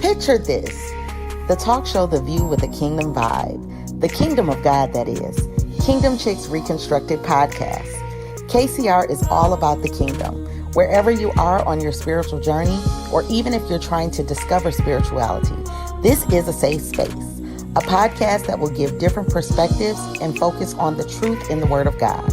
Picture this, the talk show The View with a Kingdom vibe, the kingdom of God that is, Kingdom Chicks Reconstructed podcast. KCR is all about the kingdom. Wherever you are on your spiritual journey, or even if you're trying to discover spirituality, this is a safe space, a podcast that will give different perspectives and focus on the truth in the Word of God.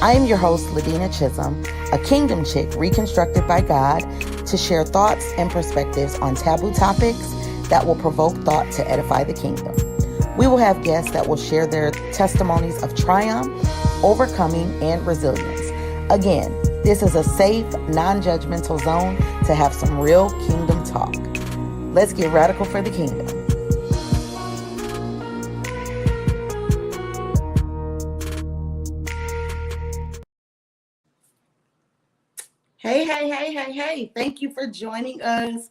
I am your host, Ladina Chisholm, a kingdom chick reconstructed by God to share thoughts and perspectives on taboo topics that will provoke thought to edify the kingdom. We will have guests that will share their testimonies of triumph, overcoming, and resilience. Again, this is a safe, non-judgmental zone to have some real kingdom talk. Let's get radical for the kingdom. Hey. Thank you for joining us.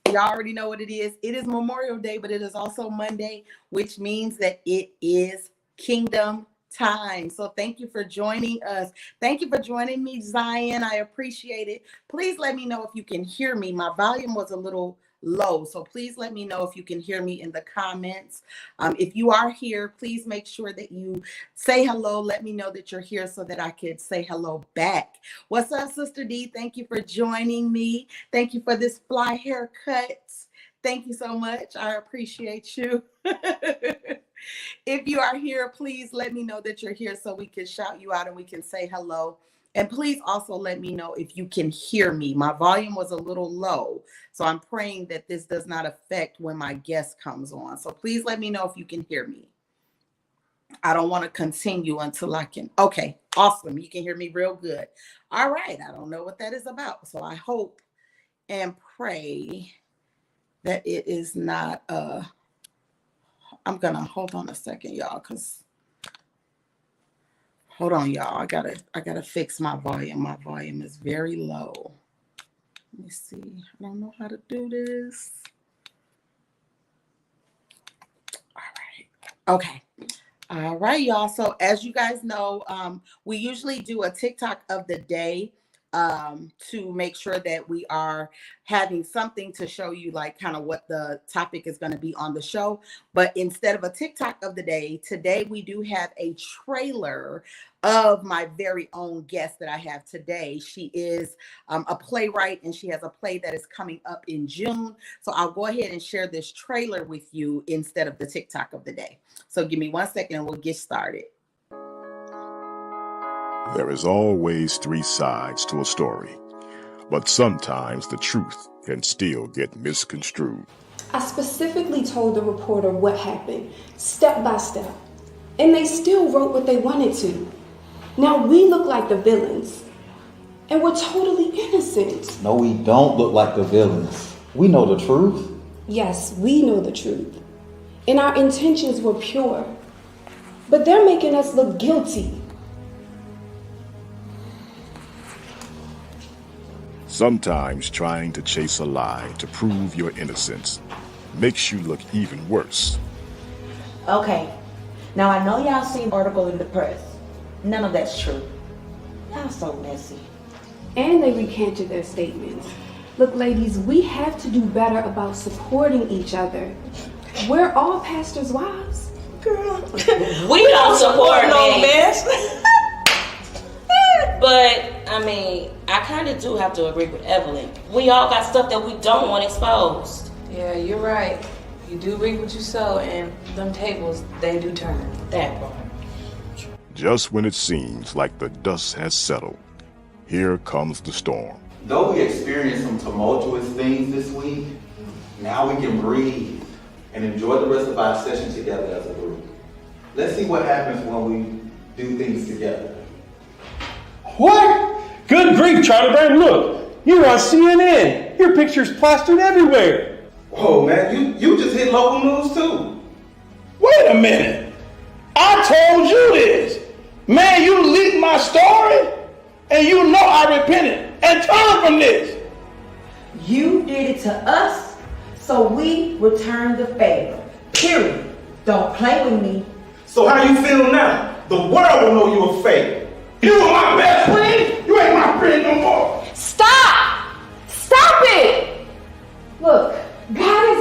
Y'all already know what it is. It is Memorial Day, but it is also Monday, which means that it is Kingdom time. So thank you for joining us. Thank you for joining me, Zion. I appreciate it. Please let me know if you can hear me. My volume was a little low, so please let me know if you can hear me in the comments. If you are here, please make sure that you say hello. Let me know that you're here so that I could say hello back. What's up, Sister D? Thank you for joining me. Thank you for this fly haircut. Thank you so much. I appreciate you. If you are here, please let me know that you're here so we can shout you out and we can say hello. And please also let me know if you can hear me. My volume was a little low, so I'm praying that this does not affect when my guest comes on. So please let me know if you can hear me. I don't want to continue until I can. Okay, awesome. You can hear me real good. All right. I don't know what that is about. So I hope and pray that it is not I'm gonna hold on a second, y'all, because hold on, y'all. I gotta fix my volume. My volume is very low. Let me see. I don't know how to do this. All right. Okay. All right, y'all. So as you guys know, we usually do a TikTok of the day to make sure that we are having something to show you, like kind of what the topic is going to be on the show. But instead of a TikTok of the day, today we do have a trailer of my very own guest that I have today. She is a playwright, and she has a play that is coming up in June. So I'll go ahead and share this trailer with you instead of the TikTok of the day. So give me 1 second and we'll get started. There is always three sides to a story, but sometimes the truth can still get misconstrued. I specifically told the reporter what happened, step by step, and they still wrote what they wanted to. Now we look like the villains, and we're totally innocent. No, we don't look like the villains. We know the truth. Yes, we know the truth, and our intentions were pure, but they're making us look guilty. Sometimes trying to chase a lie to prove your innocence makes you look even worse. Okay, now I know y'all seen the article in the press. None of that's true. Y'all so messy. And they recanted their statements. Look, ladies, we have to do better about supporting each other. We're all pastors' wives. Girl, we don't support no mess. But, I mean, I kind of do have to agree with Evelyn. We all got stuff that we don't want exposed. Yeah, you're right. You do reap what you sow, and them tables, they do turn. That part. Just when it seems like the dust has settled, here comes the storm. Though we experienced some tumultuous things this week, now we can breathe and enjoy the rest of our session together as a group. Let's see what happens when we do things together. What? Good grief, Charlie Brown, look, you're on CNN. Your picture's plastered everywhere. Whoa, man, you just hit local news too. Wait a minute. I told you this. Man, you leaked my story, and you know I repented and turned from this. You did it to us, so we returned the favor. Period. Don't play with me. So how you feel now? The world will know you a fake. You were my best friend. You ain't my friend no more. Stop! Stop it! Look, God is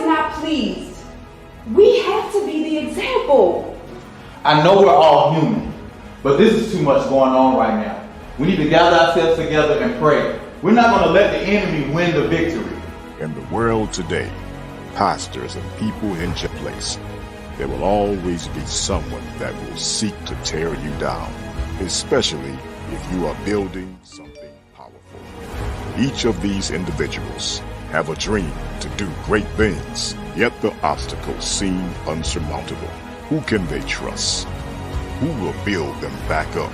I know we're all human, but this is too much going on right now. We need to gather ourselves together and pray. We're not going to let the enemy win the victory. In the world today, pastors and people in your place, there will always be someone that will seek to tear you down, especially if you are building something powerful. Each of these individuals have a dream to do great things, yet the obstacles seem unsurmountable. Who can they trust? Who will build them back up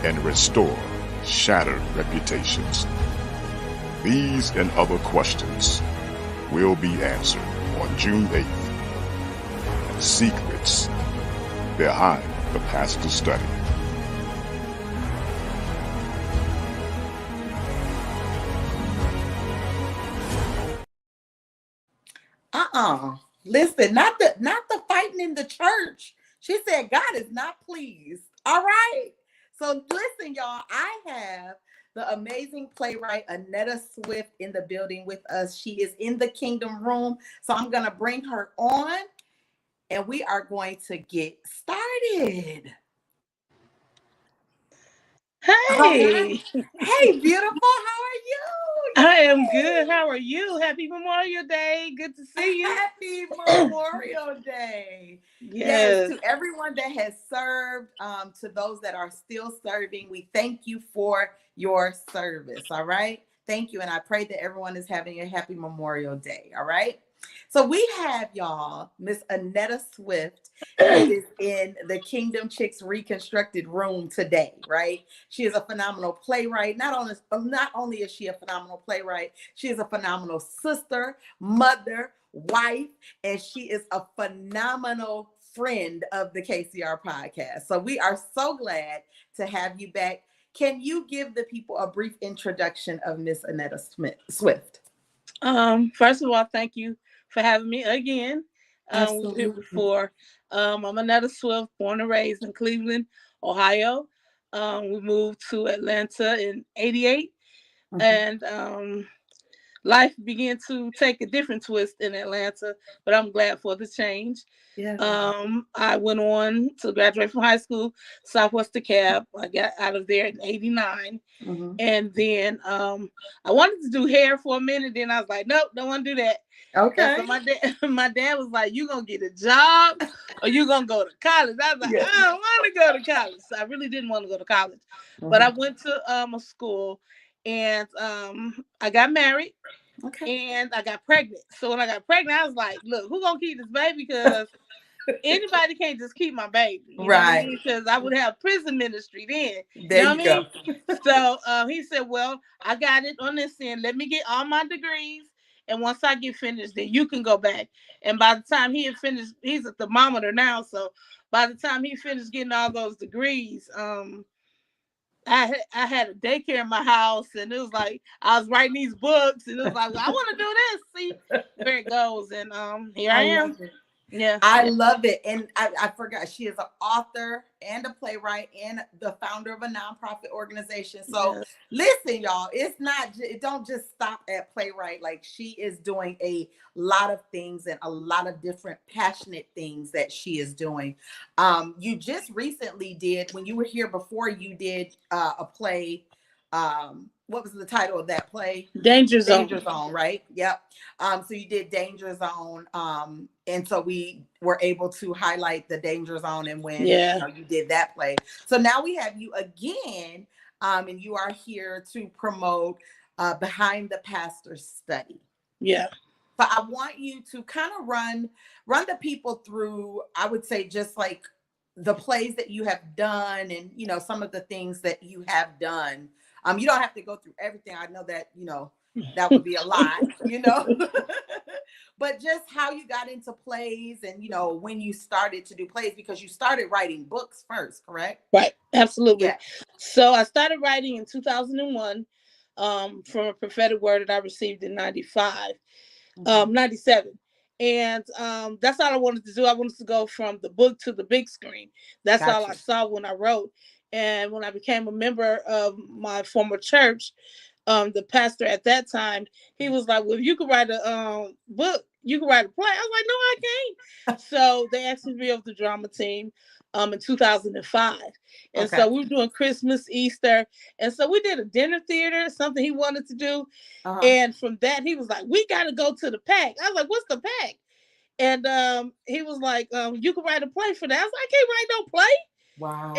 and restore shattered reputations? These and other questions will be answered on June 8th. Secrets behind the pastor's study. Listen, not the fighting in the church. She said God is not pleased. All right. So listen, y'all, I have the amazing playwright Annetta Swift in the building with us. She is in the Kingdom Room. So I'm going to bring her on and we are going to get started. Hey. Hey, beautiful. How are you? I am good. How are you? Happy Memorial Day. Good to see you. Happy Memorial Day. Yes, to everyone that has served, to those that are still serving, we thank you for your service. All right. Thank you. And I pray that everyone is having a happy Memorial Day. All right. So we have, y'all, Miss Annetta Swift. She is in the Kingdom Chicks Reconstructed Room today, right? She is a phenomenal playwright. Not only is she a phenomenal playwright, she is a phenomenal sister, mother, wife, and she is a phenomenal friend of the KCR podcast. So we are so glad to have you back. Can you give the people a brief introduction of Miss Annetta Swift? First of all, thank you for having me again. We've been before. I'm Annetta Swift, born and raised in Cleveland, Ohio. We moved to Atlanta in '88, and life began to take a different twist in Atlanta, but I'm glad for the change. Yeah. I went on to graduate from high school, Southwest DeKalb. I got out of there in '89. And then I wanted to do hair for a minute. Then I was like, nope, don't want to do that. Okay. So my dad was like, you going to get a job or you going to go to college? I was like, I don't want to go to college. So I really didn't want to go to college. But I went to a school and I got married. And I got pregnant. So when I got pregnant, I was like, look, who going to keep this baby? Because anybody can't just keep my baby. You know what I mean? Because I would have prison ministry then. There you go. So he said, well, I got it on this end. Let me get all my degrees. And once I get finished, then you can go back. And by the time he had finished, he's a thermometer now. So by the time he finished getting all those degrees, I had a daycare in my house, and it was like I was writing these books, and it was like, well, I want to do this. See where it goes, and here I am. Yeah, I love it. And I forgot, she is an author and a playwright and the founder of a nonprofit organization. So listen, y'all, it don't just stop at playwright. Like, she is doing a lot of things and a lot of different passionate things that she is doing. You just recently did, when you were here before, you did a play. What was the title of that play? Danger Zone. Danger Zone, right? Yep. So you did Danger Zone. And so we were able to highlight the Danger Zone and when you did that play. So now we have you again, and you are here to promote Behind the Pastor's Study. Yeah. But I want you to kind of run the people through, I would say, just like the plays that you have done and, you know, some of the things that you have done. You don't have to go through everything. I know that, you know, that would be a lot, you know, but just how you got into plays and, you know, when you started to do plays, because you started writing books first, correct? Right. Absolutely. Yeah. So I started writing in 2001 from a prophetic word that I received in 97. And that's all I wanted to do. I wanted to go from the book to the big screen. That's all I saw when I wrote. And when I became a member of my former church, the pastor at that time, he was like, well, if you could write a book, you can write a play. I was like, no, I can't. So they asked me to be on the drama team. in 2005. And Okay. so we were doing Christmas, Easter. And so we did a dinner theater, something he wanted to do. And from that, he was like, we got to go to the PAC. I was like, what's the PAC? And he was like, you can write a play for that. I was like, I can't write no play. Wow.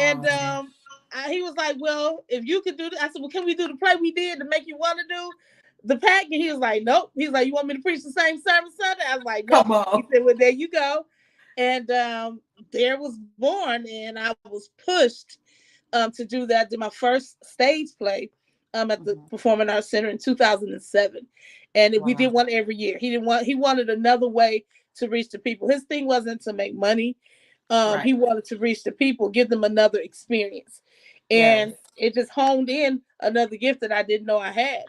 And he was like, well, if you could do that, I said, well, can we do the play we did to make you want to do the PAC? And he was like, nope. He's like, you want me to preach the same service Sunday? I was like, nope. Come on. He said, well, there you go. And there was born, and I was pushed to do that. Did my first stage play at the Performing Arts Center in 2007. And we did one every year. He wanted another way to reach the people. His thing wasn't to make money. He wanted to reach the people, give them another experience. And it just honed in another gift that I didn't know I had.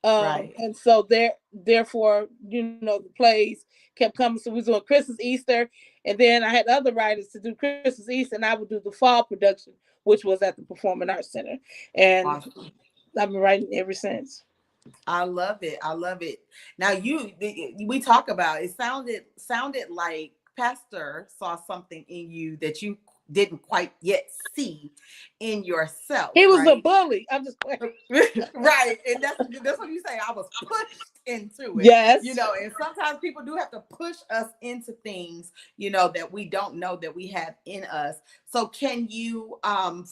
And so therefore, the plays kept coming. So we was doing Christmas, Easter, and then I had other writers to do Christmas, Easter, and I would do the fall production, which was at the Performing Arts Center. And I've been writing ever since. I love it. I love it. Now we talk about it. Sounded like Pastor saw something in you that you didn't quite yet see in yourself. He was a bully. I'm just right. And that's what you say. I was pushed into it. Yes. And sometimes people do have to push us into things, that we don't know that we have in us. So can you,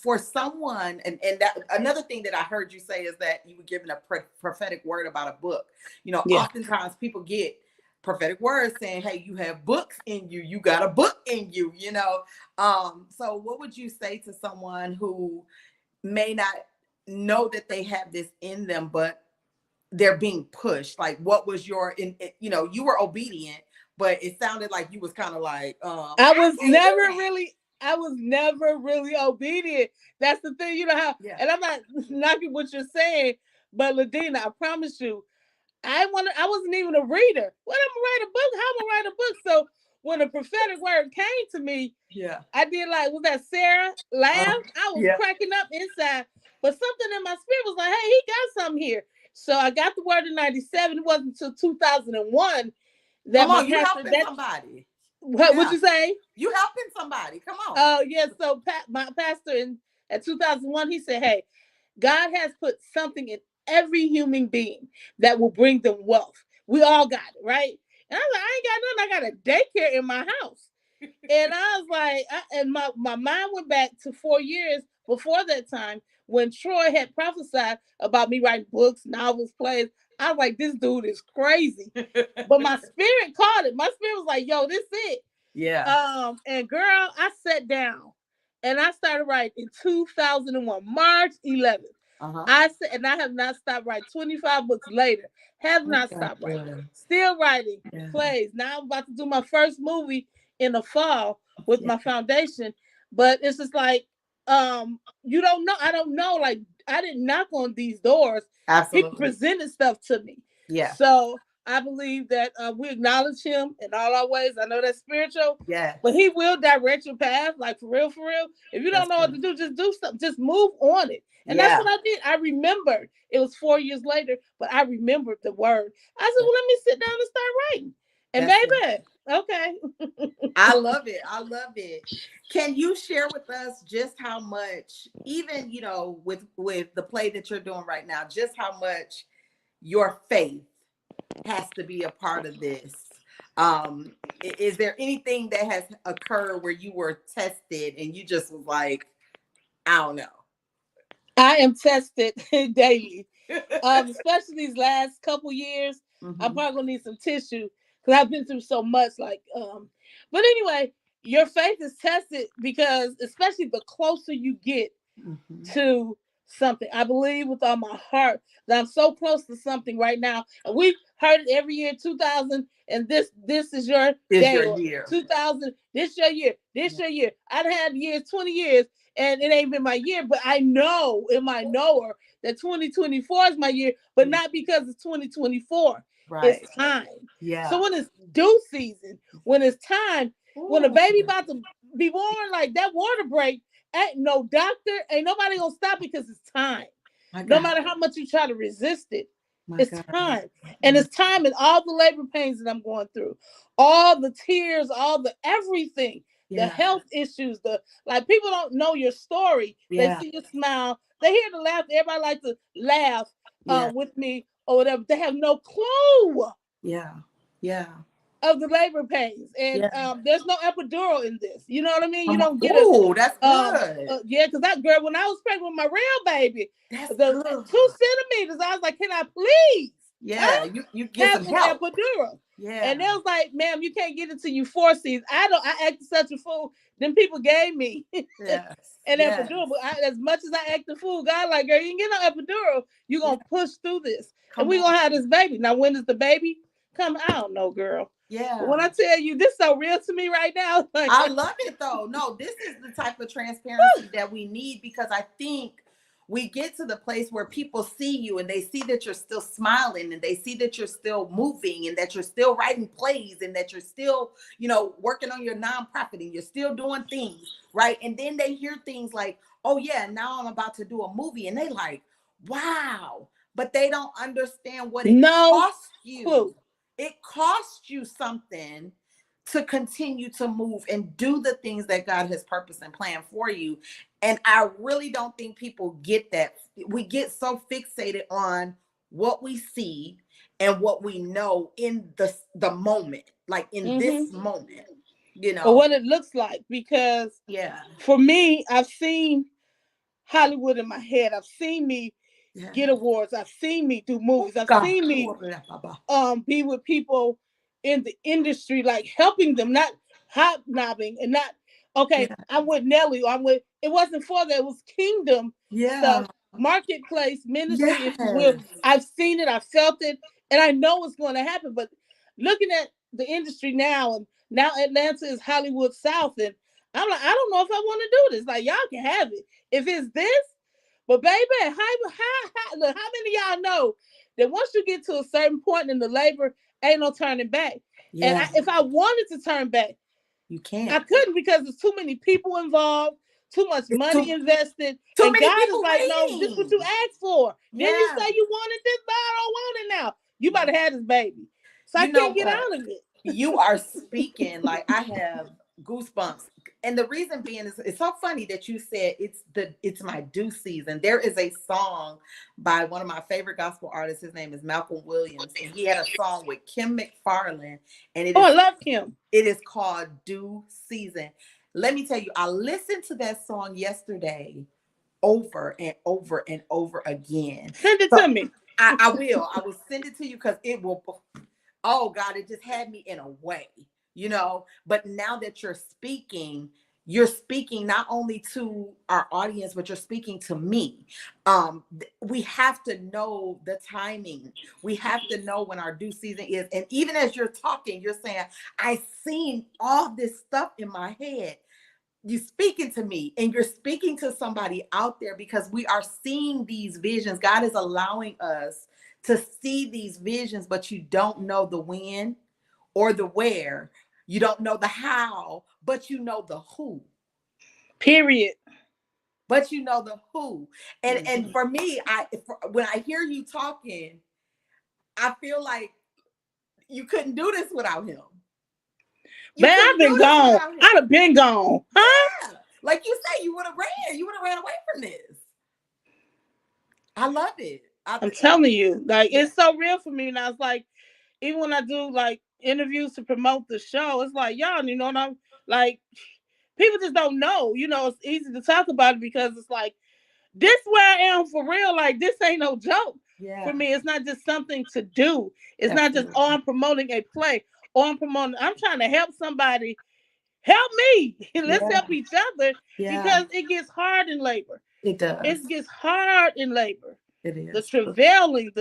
for someone, and that another thing that I heard you say is that you were given a prophetic word about a book. Oftentimes people get prophetic words saying, hey, you have books in you, you got a book in you, so what would you say to someone who may not know that they have this in them, but they're being pushed? Like, what was your, you were obedient, but it sounded like you was kind of like, I was never really obedient. That's the thing, how, and I'm not knocking what you're saying, but Ladina, I promise you, I wasn't even a reader. What, I'm gonna write a book? How am I write a book? So when a prophetic word came to me, I did was that Sarah laugh? I was cracking up inside, but something in my spirit was like, hey, he got something here. So I got the word in 97. It wasn't until 2001 that Come on, you helping somebody. What would you say? You helping somebody. Come on. Oh, yeah. So my pastor at 2001, he said, hey, God has put something in every human being that will bring them wealth. We all got it, right? And I was like, I ain't got nothing. I got a daycare in my house. And I was like, and my mind went back to 4 years before that time when Troy had prophesied about me writing books, novels, plays. I was like, this dude is crazy. But my spirit caught it. My spirit was like, yo, this it. Yeah. And girl, I sat down and I started writing in 2001, March 11th. I said, and I have not stopped writing. 25 books later, have not stopped writing. Still writing plays. Now I'm about to do my first movie in the fall with my foundation. But it's just like, you don't know. I don't know. Like, I didn't knock on these doors. Absolutely. He presented stuff to me. Yeah. So I believe that we acknowledge him in all our ways. I know that's spiritual. Yeah. But he will direct your path, like for real, for real. If you don't know what to do, just do something. Just move on it. And that's what I did. I remembered. It was 4 years later, but I remembered the word. I said, well, let me sit down and start writing. And okay. I love it. I love it. Can you share with us just how much, even, with the play that you're doing right now, just how much your faith has to be a part of this? Is there anything that has occurred where you were tested and you just was like, I don't know? I am tested daily, especially these last couple years. I'm probably gonna need some tissue because I've been through so much. But anyway, your faith is tested because, especially the closer you get to something, I believe with all my heart that I'm so close to something right now. And we've heard it every year, 2000, and this is your day. Your year. 2000, this your year. This your year. I've had years, 20 years. And it ain't been my year, but I know in my knower that 2024 is my year, but not because it's 2024. Right. It's time. Yeah. So when it's due season, when it's time, when a baby about to be born, like that water break, ain't no doctor, ain't nobody gonna stop it because it's time. No matter how much you try to resist it, it's time. And it's time, and all the labor pains that I'm going through, all the tears, all the everything. the Yeah. health issues, the like people don't know your story. They Yeah. see you smile, they hear the laughter. Everybody like to laugh Yeah. with me or whatever. They have no clue Yeah. Yeah. of the labor pains, and Yeah. there's no epidural in this. You know what I mean? You Come on. don't get a Ooh, that's good. yeah, because that girl, when I was pregnant with my real baby, That's the good. 2 centimeters, I was like, can I please Yeah, you get have some an help. epidural? Yeah. And they was like, ma'am, you can't get it till you 4 C's. I acted such a fool. Then people gave me Yes. an Yes. epidural. But as much as I act a fool, God like, girl, you can get no epidural. You're going to push through this. And Come we're going on. to have this baby. Now, when does the baby come? I don't know, girl. Yeah. But when I tell you, this so real to me right now. Like, I love it though. No, this is the type of transparency that we need, because I think we get to the place where people see you and they see that you're still smiling and they see that you're still moving and that you're still writing plays and that you're still, working on your nonprofit and you're still doing things, right? And then they hear things like, oh yeah, now I'm about to do a movie, and they like, wow, but they don't understand what it no costs you. clue. It costs you something to continue to move and do the things that God has purposed and planned for you. And I really don't think people get that. We get so fixated on what we see and what we know in the moment, like in this moment, Or what it looks like. Because Yeah. for me, I've seen Hollywood in my head. I've seen me get awards. I've seen me do movies. I've God. seen me be with people in the industry, like helping them, not hobnobbing and not Yeah. I'm with Nelly. It wasn't for that, it was kingdom Yeah. stuff, marketplace ministry, if you will. Yes. I've seen it, I felt it, and I know it's going to happen. But looking at the industry now, and now Atlanta is Hollywood South, and I'm like, I don't know if I want to do this. Like, y'all can have it if it's this. But baby, look, how many of y'all know that once you get to a certain point in the labor, ain't no turning back? Yeah. And if I wanted to turn back, You can't. I couldn't, because there's too many people involved, too much It's money invested. too And many God is people like, no, this is what you waiting. asked for. Then you Yeah. say you wanted this, but I don't want it now. You about to have this baby. So I You know can't get what? out of it. You are speaking like I have goosebumps. And the reason being is, it's so funny that you said it's my due season. There is a song by one of my favorite gospel artists. His name is Malcolm Williams, and he had a song with Kim McFarlane, and I love Kim. it is called Due Season. Let me tell you, I listened to that song yesterday over and over and over again. Send it to me. I will. I will send it to you, because it will. Oh God, it just had me in a way, but now that you're speaking not only to our audience, but you're speaking to me. We have to know the timing. We have to know when our due season is. And even as you're talking, you're saying, I've seen all this stuff in my head. You're speaking to me, and you're speaking to somebody out there, because we are seeing these visions. God is allowing us to see these visions, but you don't know the when or the where. You don't know the how, but you know the who. Period. But you know the who. And for me, when I hear you talking, I feel like you couldn't do this without him. Man, I've been gone. I'd have been gone. Huh? Yeah. Like you say, you would have ran. You would have ran away from this. I love it. I'm telling you, like, it's so real for me. And I was like, even when I do like interviews to promote the show, it's like, y'all, what I'm like, people just don't know. It's easy to talk about it because it's like, this where I am for real. Like, this ain't no joke. Yeah. For me. It's not just something to do. It's not just, I'm promoting a play, or I'm trying to help somebody. Help me. Let's help each other, because it gets hard in labor. It does. It gets hard in labor. It is. The travailing,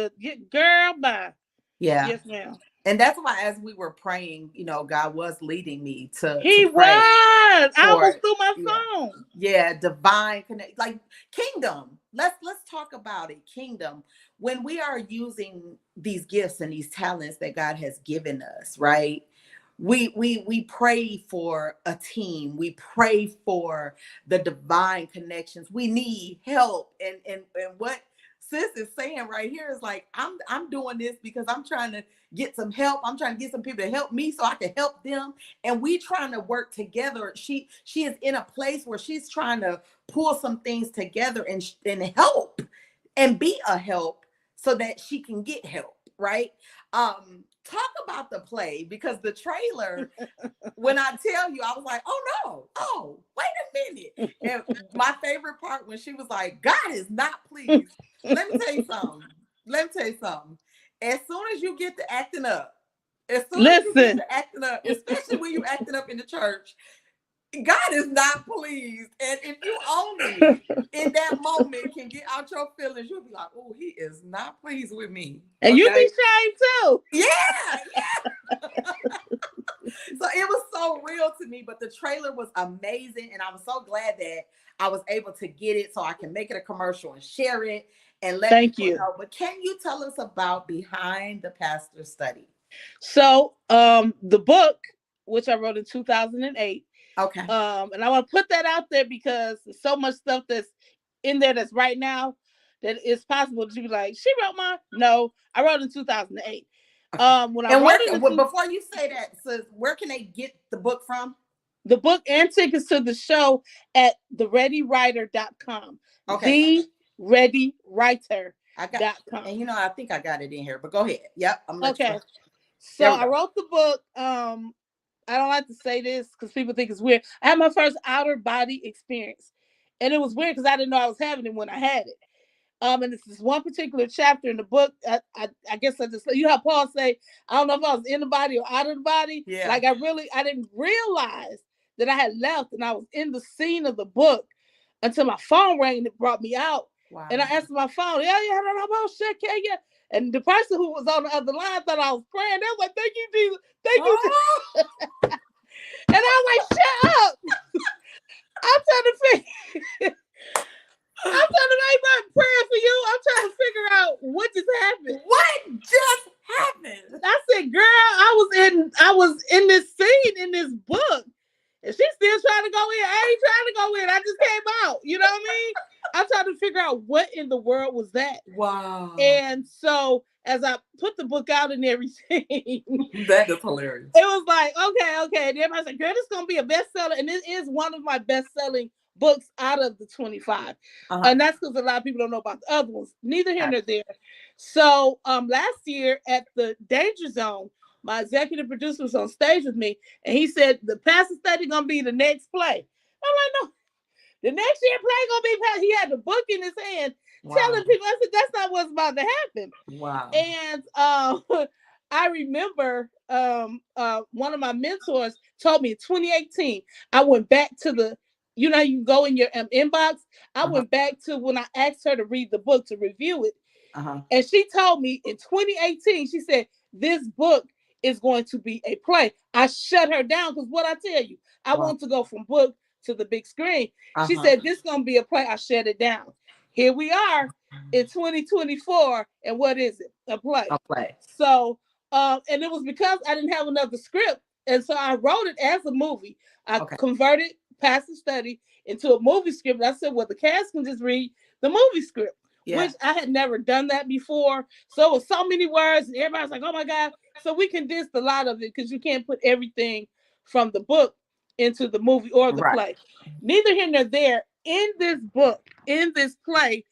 girl, bye. Yeah. Yes, ma'am. And that's why, as we were praying, God was leading me to. He to pray was. I was through my phone. Yeah, divine connect, like kingdom. Let's talk about it. Kingdom. When we are using these gifts and these talents that God has given us, right? We pray for a team. We pray for the divine connections. We need help. And what sis is saying right here is like, I'm doing this because I'm trying to get some help. I'm trying to get some people to help me so I can help them. And we trying to work together. She is in a place where she's trying to pull some things together and help and be a help so that she can get help, right? Talk about the play, because the trailer, when I tell you, I was like, oh no, oh, wait a minute. And my favorite part when she was like, God is not pleased. Let me tell you something. As soon as you get to acting up, especially when you acting up in the church, God is not pleased. And if you only in that moment can get out your feelings, you'll be like, oh, he is not pleased with me. And you be ashamed too. Yeah. So it was so real to me, but the trailer was amazing. And I was so glad that I was able to get it so I can make it a commercial and share it and let people know. But can you tell us about Behind the Pastor Study? So the book, which I wrote in 2008. Okay. And I want to put that out there because there's so much stuff that's in there that's right now that it's possible to be like, she wrote mine. No, I wrote in 2008. Before you say that, so where can they get the book from? The book and tickets to the show at thereadywriter.com. Okay. thereadywriter.com. And I think I got it in here, but go ahead. Yep. Okay. So I wrote the book. I don't like to say this because people think it's weird. I had my first outer body experience. And it was weird because I didn't know I was having it when I had it. And it's this one particular chapter in the book. I guess I just, how Paul say, I don't know if I was in the body or out of the body. Yeah. Like I didn't realize that I had left and I was in the scene of the book until my phone rang and it brought me out. Wow. And I answered my phone. Yeah, shit, yeah. And the person who was on the other line thought I was praying. They was like, thank you, Jesus. Thank you, Jesus. And I was like, shut up. I'm trying to make my prayer for you. I'm trying to figure out what just happened. What just happened? I said, girl, I was in this scene in this book. And she's still trying to go in. I ain't trying to go in. I just came out. You know what I mean? I'm trying to figure out what in the world was that. Wow. And so as I put the book out and everything, that is hilarious. It was like, okay. And everybody's like, girl, this is going to be a bestseller. And it is one of my best-selling books out of the 25. And that's because a lot of people don't know about the other ones. Neither here nor there. So last year at the Danger Zone, my executive producer was on stage with me, and he said, the pastor study going to be the next play. I'm like, no. The next year play gonna be passed. He had the book in his hand, telling people. I said, "That's not what's about to happen." Wow. And I remember one of my mentors told me in 2018. I went back to the, you can go in your inbox. I went back to when I asked her to read the book to review it, and she told me in 2018. She said, "This book is going to be a play." I shut her down because what I tell you, I want to go from book to the big screen. She said, this is going to be a play. I shut it down. Here we are in 2024. And what is it? A play. A play. So, and it was because I didn't have another script. And so I wrote it as a movie. I converted Pastor Study into a movie script. And I said, well, the cast can just read the movie script, which I had never done that before. So it was so many words and everybody's like, oh my God. So we condensed a lot of it because you can't put everything from the book into the movie or the play. Neither here nor there. In this book, in this play,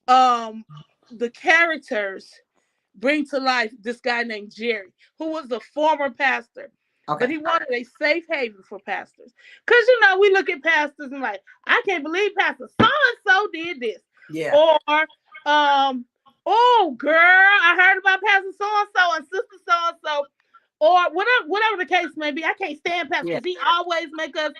the characters bring to life this guy named Jerry, who was a former pastor. But he wanted a safe haven for pastors. Because, we look at pastors and like, I can't believe Pastor so-and-so did this. Yeah. Or, oh, girl, I heard about Pastor so-and-so and Sister so-and-so. Or whatever the case may be. I can't stand pastors because he always make us.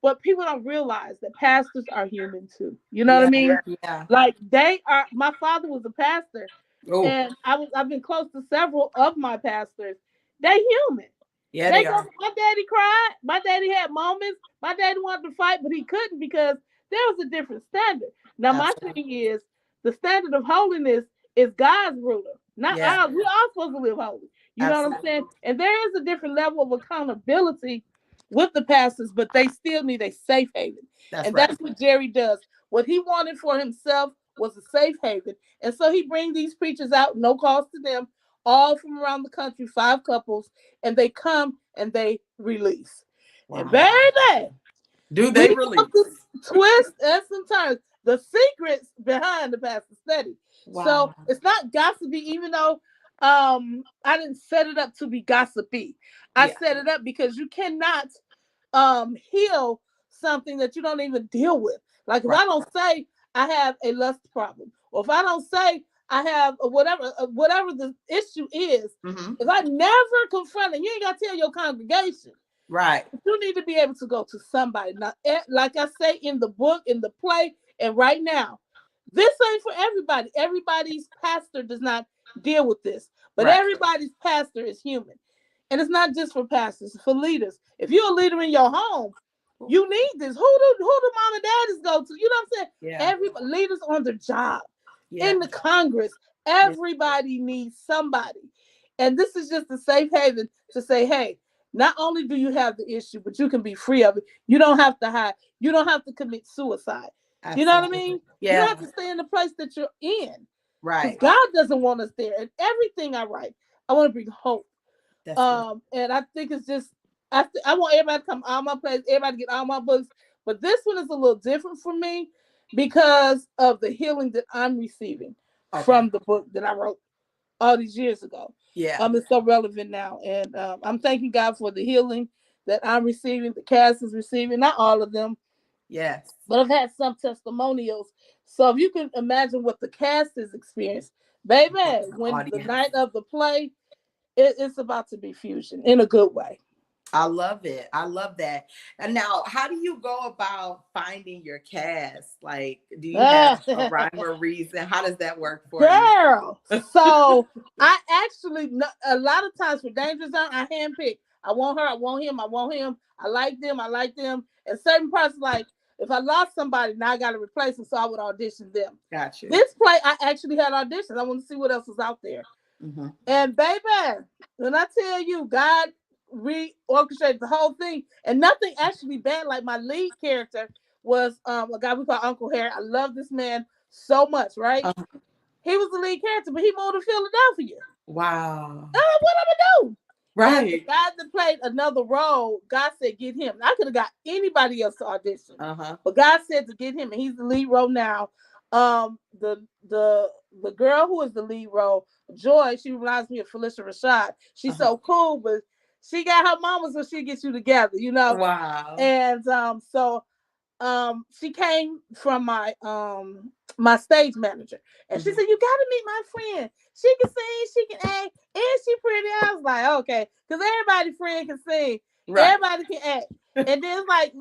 But people don't realize that pastors are human too. You know what I mean? Yeah. Like they are. My father was a pastor, and I've been close to several of my pastors. They human. Yeah, they are. My daddy cried. My daddy had moments. My daddy wanted to fight, but he couldn't because there was a different standard. Now my thing is the standard of holiness is God's ruler, not ours. We all supposed to live holy. You know what I'm saying? And there is a different level of accountability with the pastors, but they still need a safe haven. That's what Jerry does. What he wanted for himself was a safe haven. And so he bring these preachers out, no cost to them, all from around the country, 5 couples, and they come and they release. Wow. And baby, Do we they release? want to twist and sometimes the secrets behind the pastor study. Wow. So it's not gossipy, even though I didn't set it up to be gossipy. I set it up because you cannot heal something that you don't even deal with. Like if I don't say I have a lust problem, or if I don't say I have whatever the issue is, if I never confront it, you ain't got to tell your congregation. Right. You need to be able to go to somebody. Now, like I say in the book, in the play, and right now, this ain't for everybody. Everybody's pastor does not deal with this, but everybody's pastor is human. And it's not just for pastors, it's for leaders. If you're a leader in your home, you need this. Who do mom and daddies go to? You know what I'm saying? Yeah. Everybody, leaders on their job, in the Congress, everybody needs somebody. And this is just a safe haven to say, hey, not only do you have the issue, but you can be free of it. You don't have to hide. You don't have to commit suicide. Absolutely. You know what I mean? Yeah. You don't have to stay in the place that you're in. Right. Because God doesn't want us there. And everything I write, I want to bring hope. And I think it's just, I want everybody to come all my plays, everybody to get all my books. But this one is a little different for me because of the healing that I'm receiving from the book that I wrote all these years ago. Yeah. It's so relevant now. And I'm thanking God for the healing that I'm receiving, the cast is receiving, not all of them. Yes. But I've had some testimonials. So if you can imagine what the cast has experienced, baby, when the night of the play, it's about to be fusion in a good way. I love it. I love that. And now, how do you go about finding your cast? Like, do you have a rhyme or reason? How does that work for you? So I actually, a lot of times for Danger Zone, I handpick. I want her, I want him, I want him. I like them, I like them. And certain parts, like, if I lost somebody, now I got to replace them, so I would audition them. Gotcha. This play, I actually had auditions. I want to see what else was out there. Mm-hmm. And baby, when I tell you, God reorchestrated the whole thing, and nothing actually bad. Like my lead character was a guy we call Uncle Harry. I love this man so much, right? He was the lead character, but he moved to Philadelphia. Wow. What am I do? Right. And the guy that played another role, God said get him. I could have got anybody else to audition, but God said to get him, and he's the lead role now. The girl who is the lead role, Joy, she reminds me of Felicia Rashad. She's so cool, but she got her mama, so she gets you together, you know. Wow. And she came from my my stage manager, and she said, "You gotta meet my friend. She can sing, she can act, and she pretty." I was like, "Okay," because everybody friend can sing, everybody can act. And then like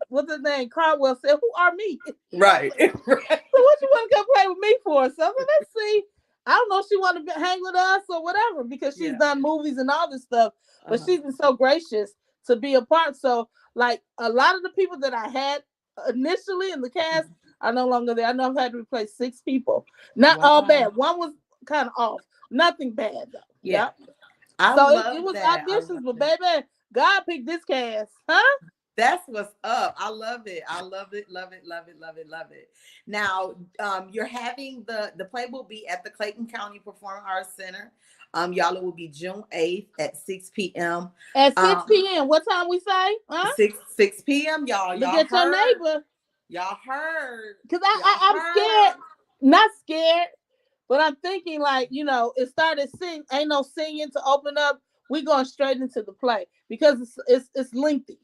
what's his name? Cardwell said, "Who are me?" Right. So what you want to come play with me for? So I said, let's see. I don't know if she want to hang with us or whatever, because she's done movies and all this stuff, but she's been so gracious to be a part. So like a lot of the people that I had initially in the cast are no longer there. I know I've had to replace 6 people. Not all bad. One was kind of off. Nothing bad though. Yeah. So it was auditions, but baby, God picked this cast, huh? That's what's up. I love it. I love it. Love it. Love it. Love it. Love it. Now, you're having the play will be at the Clayton County Performing Arts Center. Y'all, it will be June 8th at 6 p.m. At 6 p.m. What time we say? Huh? 6 p.m. Y'all. Look at your neighbor. Y'all heard. Because I'm scared. Not scared, but I'm thinking like, you know, it started singing. Ain't no singing to open up. We going straight into the play because it's lengthy.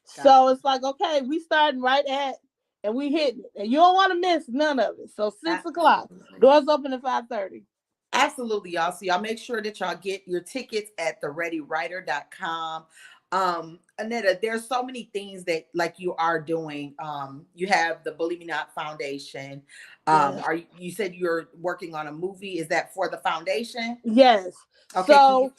So it's like, okay, we starting right at, and we hitting it. And you don't want to miss none of it. So 6 o'clock. Doors open at 5:30. Absolutely, y'all. So y'all make sure that y'all get your tickets at thereadywriter.com. Annetta, there's so many things that like you are doing. You have the Believe Me Not Foundation. You said you're working on a movie. Is that for the foundation? Yes. Okay. So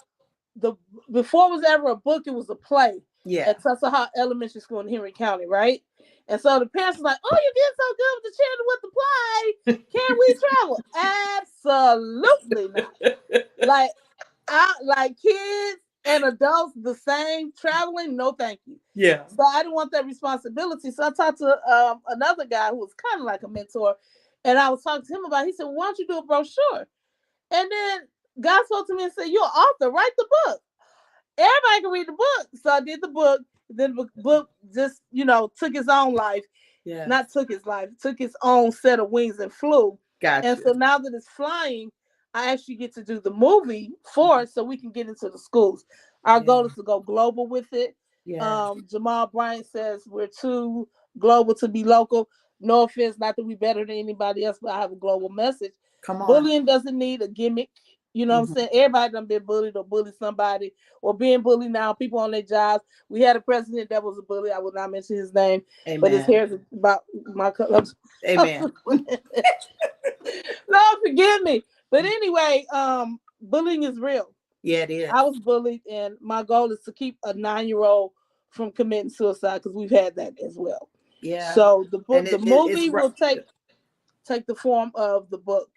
before it was ever a book, it was a play. Yeah. At Tussahawk Elementary School in Henry County, right? And so the parents were like, "Oh, you did so good with the children with the play. Can we travel?" Absolutely not. like kids and adults, the same traveling. No, thank you. Yeah. So I didn't want that responsibility. So I talked to another guy who was kind of like a mentor, And I was talking to him about it. He said, well, why don't you do a brochure? And then God spoke to me and said, you're an author, write the book. Everybody can read the book. So I did the book. Then the book just, took its own life. Yeah. Not took its life, took its own set of wings and flew. Gotcha. And so now that it's flying, I actually get to do the movie for it so we can get into the schools. Our goal is to go global with it. Yeah. Jamal Bryant says we're too global to be local. No offense, not that we're better than anybody else, but I have a global message. Come on. Bullying doesn't need a gimmick. You know what I'm saying? Everybody done been bullied or bullied somebody or being bullied now, people on their jobs. We had a president that was a bully. I will not mention his name. Amen. But his hair is about my color. Amen. Lord, forgive me. But anyway, bullying is real. Yeah, it is. I was bullied, and my goal is to keep a 9-year-old from committing suicide because we've had that as well. Yeah. So the book, the movie will take the form of the book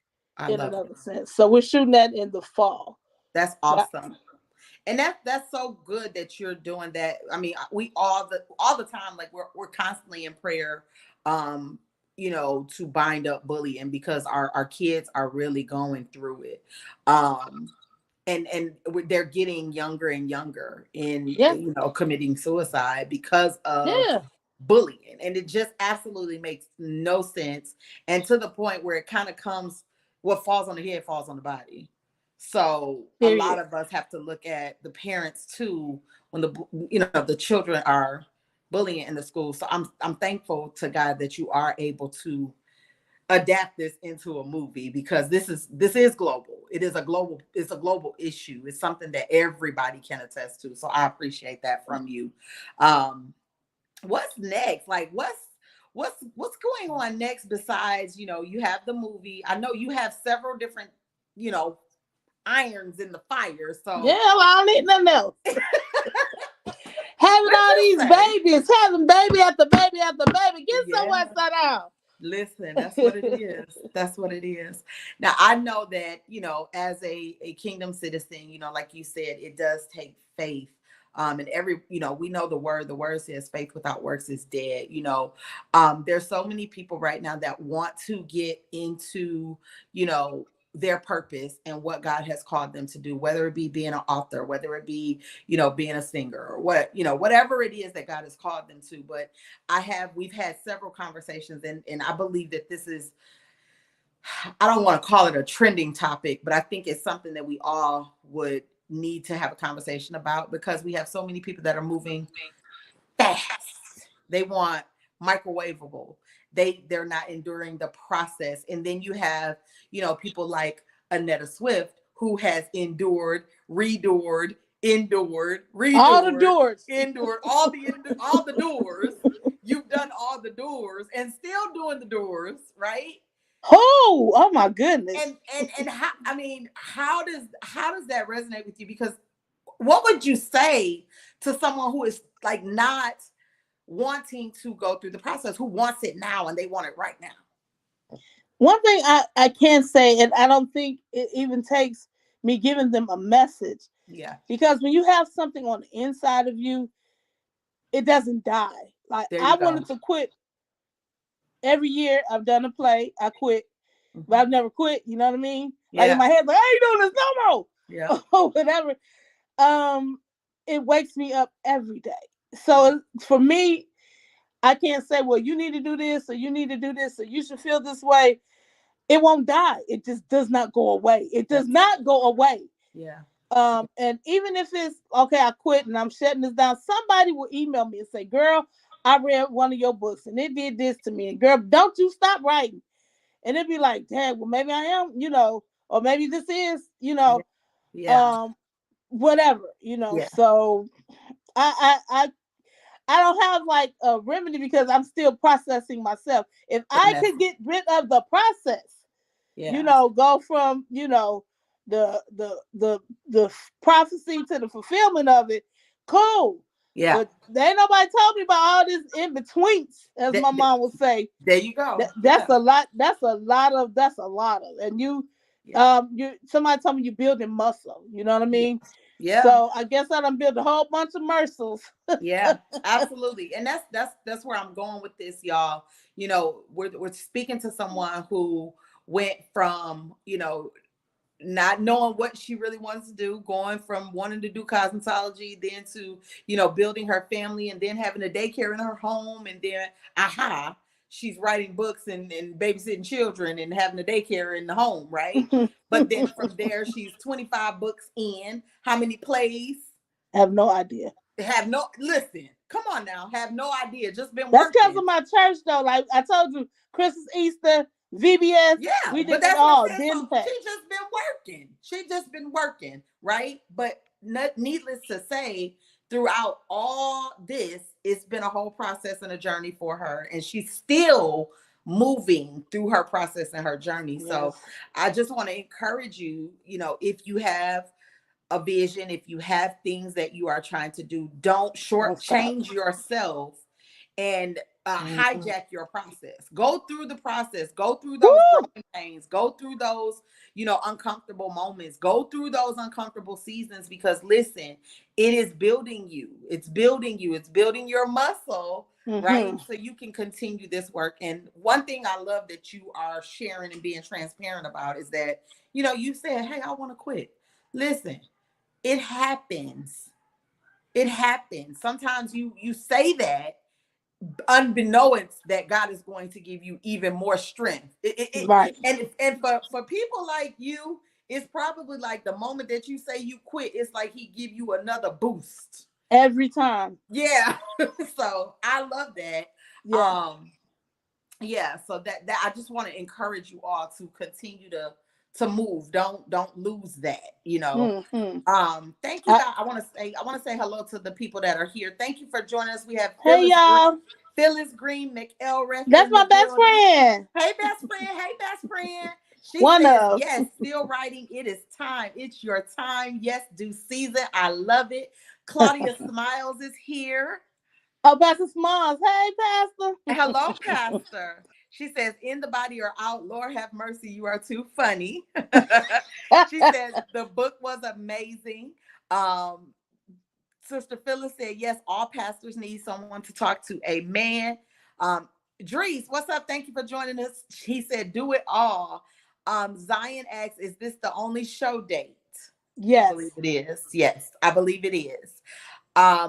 in another sense. So we're shooting that in the fall. That's awesome. And that's so good that you're doing that. I mean, we all the time, like we're constantly in prayer, to bind up bullying because our kids are really going through it. And they're getting younger and younger in committing suicide because of bullying. And it just absolutely makes no sense. And to the point where it kind of comes, what falls on the head falls on the body. So a lot of us have to look at the parents too when the children are bullying in the school. So I'm thankful to God that you are able to adapt this into a movie because this is global. It's a global issue. It's something that everybody can attest to. So I appreciate that from you. What's next? Like what's going on next besides, you have the movie. I know you have several different, irons in the fire. So yeah, I don't need nothing else. Having all these babies, having baby after baby after baby. Get somewhere sit down. Listen, that's what it is. That's what it is. Now, I know that, as a kingdom citizen, like you said, it does take faith. And we know the word says faith without works is dead. There's so many people right now that want to get into, their purpose and what God has called them to do, whether it be being an author, whether it be, being a singer or whatever it is that God has called them to. But we've had several conversations and I believe that this is, I don't want to call it a trending topic, but I think it's something that we all would need to have a conversation about because we have so many people that are moving fast. They want microwavable. They're not enduring the process. And then you have, people like Annetta Swift who has endured, redored, endured, all the doors, endured, all the doors. You've done all the doors and still doing the doors, right? Oh my goodness. And how does that resonate with you? Because what would you say to someone who is like not wanting to go through the process, who wants it now and they want it right now? One thing I can say, and I don't think it even takes me giving them a message. Yeah. Because when you have something on the inside of you, it doesn't die. Like I wanted to quit. Every year I've done a play, I quit, but I've never quit. You know what I mean? Yeah. Like in my head, like, I ain't doing this no more. Yeah. Or whatever. It wakes me up every day. So for me, I can't say, well, you need to do this or you need to do this or you should feel this way. It won't die. It just does not go away. It does not go away. Yeah. And even if it's okay, I quit and I'm shutting this down, somebody will email me and say, girl, I read one of your books and it did this to me. And girl, don't you stop writing. And it'd be like, dang, well, maybe I am, or maybe this is, whatever, Yeah. So I don't have like a remedy because I'm still processing myself. If I could get rid of the process, go from, the prophecy to the fulfillment of it, cool. Yeah. But there ain't nobody told me about all this in betweens, as my mom would say. There you go. That's a lot. That's a lot of, and somebody told me you're building muscle. You know what I mean? Yeah. So I guess I done built a whole bunch of Mercels. Yeah, absolutely. And that's where I'm going with this, y'all. You know, we're speaking to someone who went from, you know, not knowing what she really wants to do, going from wanting to do cosmetology, then to, you know, building her family and then having a daycare in her home. And then, she's writing books and babysitting children and having a daycare in the home, right? But then from there, she's 25 books in. How many plays? I have no idea. Listen, come on now. Have no idea. Just been That's because working. of my church, though. Like I told you, Christmas, Easter, VBS. Yeah, we but did it that's all. what I'm saying. Didn't So pay. she just been working, right? But needless to say, throughout all this, it's been a whole process and a journey for her, and she's still moving through her process and her journey. Yes. So I just want to encourage you, you know, if you have a vision, if you have things that you are trying to do, don't shortchange yourself and hijack your process. Go through the process, go through those growing pains, go through those, you know, uncomfortable moments, go through those uncomfortable seasons, because listen, it is building you. It's building you. It's building your muscle, right? So you can continue this work. And one thing I love that you are sharing and being transparent about is that, you know, you said, hey, I want to quit. Listen, it happens. It happens. Sometimes you say that unbeknownst that God is going to give you even more strength. Right. And for people like you, it's probably like the moment that you say you quit, it's like he give you another boost. Every time. Yeah. So I love that. Yeah. Yeah. So that I just want to encourage you all to continue to move. Don't lose that, you know. Thank you guys. I want to say hello to the people that are here. Thank you for joining us. We have Phyllis Green McElrath. That's my best friend. Hey best friend. She One says, of. yes, still writing. It is time. It's your time. Yes, due season. I love it. Claudia Smiles is here. Oh, Pastor Smiles. Hey, Pastor. Hello, Pastor. She says, in the body or out, Lord have mercy, you are too funny. She says, the book was amazing. Sister Phyllis said, yes, all pastors need someone to talk to. Amen. Dries, what's up? Thank you for joining us. He said, do it all. Zion asks, is this the only show date? Yes. I believe it is. Yes, I believe it is.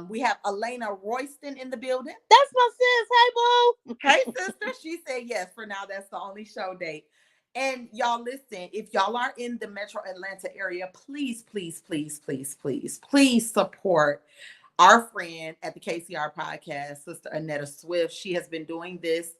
We have Elena Royston in the building. That's my sis. Hey, boo. Hey, sister. She said yes. For now, that's the only show date. And y'all listen, if y'all are in the Metro Atlanta area, please support our friend at the KCR podcast, Sister Annetta Swift. She has been doing this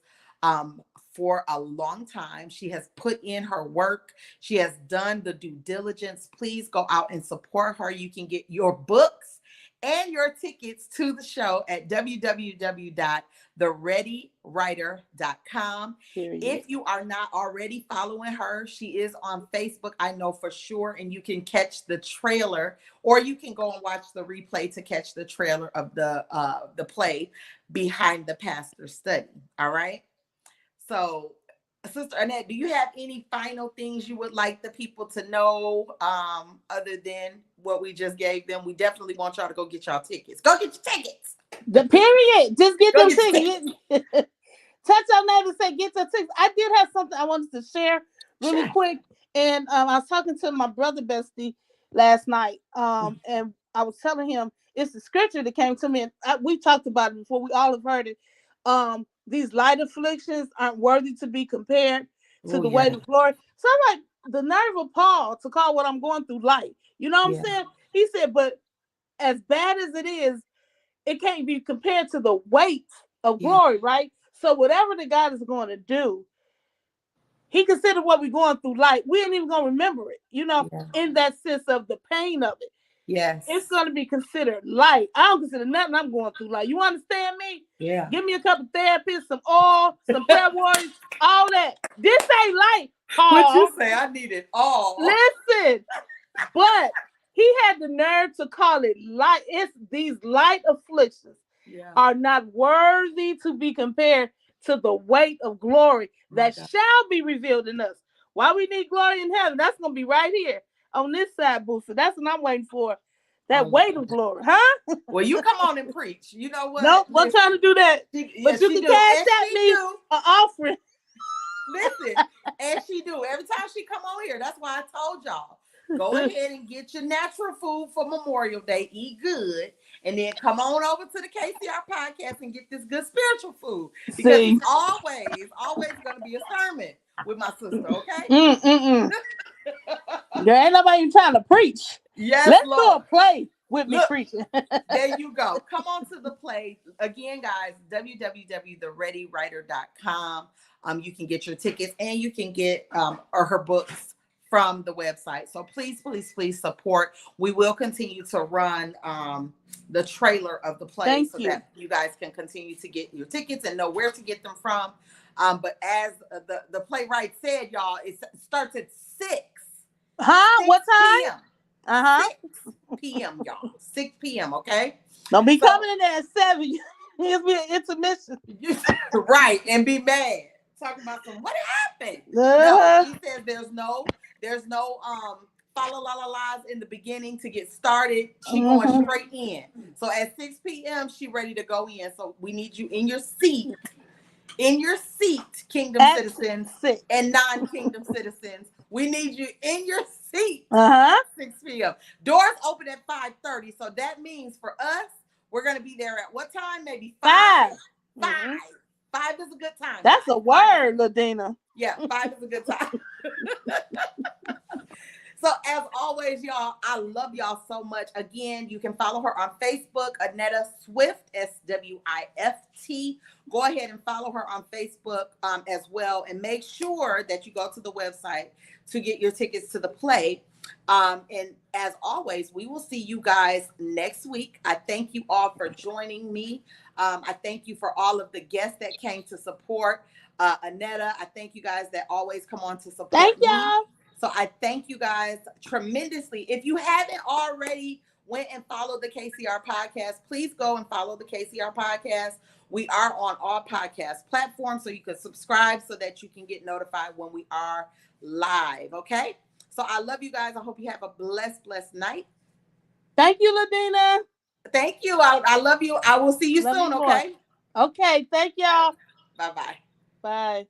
for a long time. She has put in her work. She has done the due diligence. Please go out and support her. You can get your books and your tickets to the show at www.thereadywriter.com. If you are not already following her, she is on Facebook, I know for sure, and you can catch the trailer, or you can go and watch the replay to catch the trailer of the play Behind the Pastor's Study. All right. So, Sister Annette, do you have any final things you would like the people to know other than what we just gave them? We definitely want y'all to go get y'all tickets. Go get your tickets. The period. Just get them tickets. Touch on that and say, get your tickets. I did have something I wanted to share really quick. And I was talking to my brother bestie last night. And I was telling him, it's the scripture that came to me. And we talked about it before. We all have heard it. These light afflictions aren't worthy to be compared to the weight of glory. So I'm like, the nerve of Paul to call what I'm going through light. You know what I'm saying? He said, but as bad as it is, it can't be compared to the weight of glory, right? So whatever the God is going to do, he considered what we're going through light. We ain't even going to remember it, you know, in that sense of the pain of it. Yes. It's going to be considered light. I don't consider nothing I'm going through light. You understand me? Yeah. Give me a couple therapists, some oil, some prayer warriors, all that. This ain't light, Paul. What you say? I need it all. Listen, but he had the nerve to call it light. It's these light afflictions are not worthy to be compared to the weight of glory that shall be revealed in us. Why we need glory in heaven? That's going to be right here on this side, Booster. That's what I'm waiting for. That weight of glory, huh? Well, you come on and preach. You know what? Nope, we're trying to do that. But you can cash at me an offering. Listen, and she do. Every time she come on here, that's why I told y'all. Go ahead and get your natural food for Memorial Day. Eat good. And then come on over to the KCR podcast and get this good spiritual food. Because it's always going to be a sermon with my sister, okay? There ain't nobody trying to preach. Yes, let's Lord. do a play with me preaching. There you go. Come on to the play. Again, guys, www.thereadywriter.com. You can get your tickets and you can get her books from the website. So please support. We will continue to run the trailer of the play that you guys can continue to get your tickets and know where to get them from. But as the playwright said, y'all, it starts at 6. What time? PM. 6 p.m. y'all. 6 p.m. Okay. Don't be coming in there at 7. It'll be an intermission. Right, and be mad. Talking about what happened? No, he says there's no follow la la la's in the beginning to get started. She going straight in. So at 6 p.m. she ready to go in. So we need you in your seat. In your seat, kingdom citizens and non-kingdom citizens. We need you in your seat. 6 p.m. Doors open at 5:30. So that means for us, we're gonna be there at what time? Maybe 5. 5. 5 is a good time. That's a word, Ladina. Yeah, 5 is a good time. So as always, y'all, I love y'all so much. Again, you can follow her on Facebook, Annetta Swift, SWIFT. Go ahead and follow her on Facebook as well. And make sure that you go to the website to get your tickets to the play. And as always, we will see you guys next week. I thank you all for joining me. I thank you for all of the guests that came to support Annetta. I thank you guys that always come on to support me. Y'all. So I thank you guys tremendously. If you haven't already went and followed the KCR podcast, please go and follow the KCR podcast. We are on all podcast platforms, so you can subscribe so that you can get notified when we are live. Okay. So I love you guys. I hope you have a blessed night. Thank you, Ladina. Thank you. I love you. I will see you soon. Okay. Okay. Thank y'all. Bye-bye. Bye.